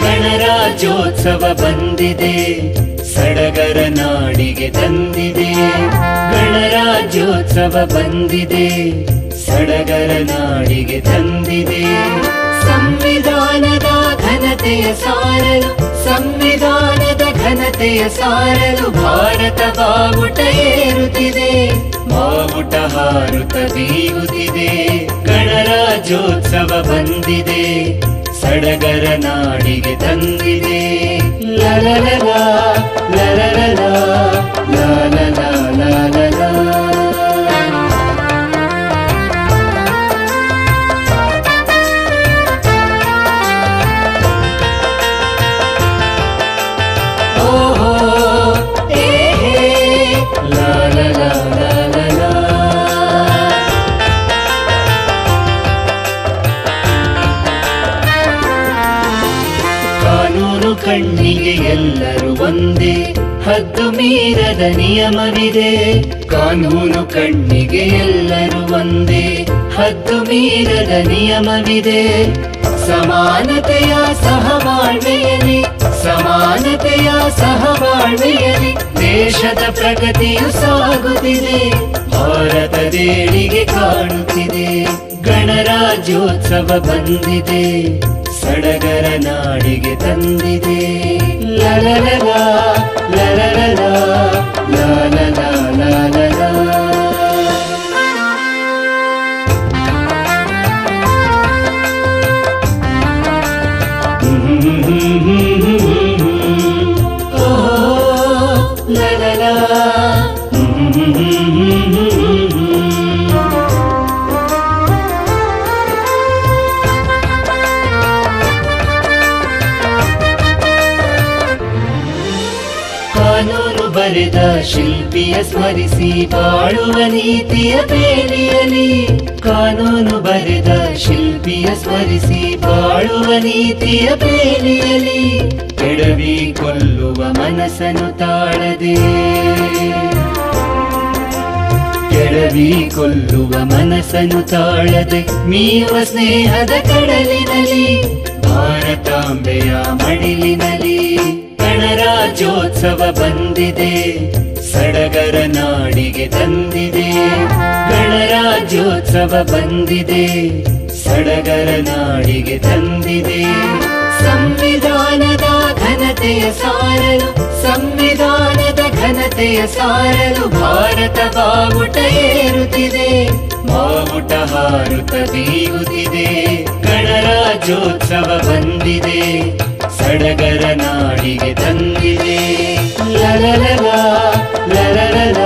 ಗಣರಾಜ್ಯೋತ್ಸವ ಬಂದಿದೆ, ಸಡಗರ ನಾಡಿಗೆ ತಂದಿದೆ. ಗಣರಾಜ್ಯೋತ್ಸವ ಬಂದಿದೆ, ಸಡಗರ ನಾಡಿಗೆ ತಂದಿದೆ. ಸಂವಿಧಾನದ ಘನತೆಯ ಸಾರಲು, ಸಂವಿಧಾನದ ಘನತೆಯ ಸಾರಲು ಭಾರತ ಬಾವುಟ ಏರುತ್ತಿದೆ, ಬಾವುಟ ಹಾರುತ್ತ ಬೀಗುತ್ತಿದೆ. ಗಣರಾಜ್ಯೋತ್ಸವ ಬಂದಿದೆ, ಸಡಗರ ನಾಡಿಗೆ ತಂದಿದೆ. ಲಲಲಲ ಲಲಲಲ ಲಲಲ ಲಲಲ. ಓಹೋ ಹೇ ಹೇ ಲಲಲ ಲಲಲ. ಕಾನೂನು ಕಣ್ಣಿಗೆ ಎಲ್ಲರೂ ಒಂದೇ, ಹದ್ದು ಮೀರದ ನಿಯಮವಿದೆ. ಕಾನೂನು ಕಣ್ಣಿಗೆ ಎಲ್ಲರೂ ಒಂದೇ, ಹದ್ದು ಮೀರದ ನಿಯಮವಿದೆ. ಸಮಾನತೆಯ ಸಹಬಾಳ್ವೆಯಲ್ಲಿ, ಸಮಾನತೆಯ ಸಹಬಾಳ್ವೆಯಲ್ಲಿ ದೇಶದ ಪ್ರಗತಿಯು ಸಾಗುತ್ತಿದೆ, ಭಾರತದೇಳಿಗೆ ಕಾಣುತ್ತಿದೆ. ಗಣರಾಜ್ಯೋತ್ಸವ ಬಂದಿದೆ, ಸಡಗರ ನಾಡಿಗೆ ತಂದಿದೆ. ಲಲಲಲ ಲಲಲಲ ಲಲಲ ಲಲಲ. ಓಹೋ ಲಲಲ. ಕಾನೂನು ಬರೆದ ಶಿಲ್ಪಿಯ ಸ್ಮರಿಸಿ ಬಾಳುವ ನೀತಿಯ ಬೇಲಿಯಲಿ, ಕಾನೂನು ಬರೆದ ಶಿಲ್ಪಿಯ ಸ್ಮರಿಸಿ ಬಾಳುವ ನೀತಿಯ ಬೇಲಿಯಲಿ ಕೆಡವಿ ಕೊಲ್ಲುವ ಮನಸ್ಸನ್ನು ತಾಳದೆ, ಕೆಡವಿ ಕೊಲ್ಲುವ ಮನಸ್ಸನ್ನು ತಾಳದೆ ಮೀಯುವ ಸ್ನೇಹದ ಕಡಲಿನಲ್ಲಿ, ಭಾರತಾಂಬೆಯ ಮಡಿಲಿನಲ್ಲಿ. ಗಣರಾಜ್ಯೋತ್ಸವ ಬಂದಿದೆ, ಸಡಗರ ನಾಡಿಗೆ ತಂದಿದೆ. ಗಣರಾಜ್ಯೋತ್ಸವ ಬಂದಿದೆ, ಸಡಗರ ನಾಡಿಗೆ ತಂದಿದೆ. ಸಂವಿಧಾನದ ಘನತೆಯ ಸಾರಲು, ಸಂವಿಧಾನದ ಘನತೆಯ ಸಾರಲು ಭಾರತ ಬಾವುಟ ಏರುತ್ತಿದೆ, ಬಾವುಟ ಹಾರುತ್ತ ಬೀಗುತ್ತಿದೆ. ಗಣರಾಜ್ಯೋತ್ಸವ ಬಂದಿದೆ, ಸಡಗರ ನಾಡಿಗೆ ತಂದಿದೆ. ಲಲಲಲ ಲಲಲಲ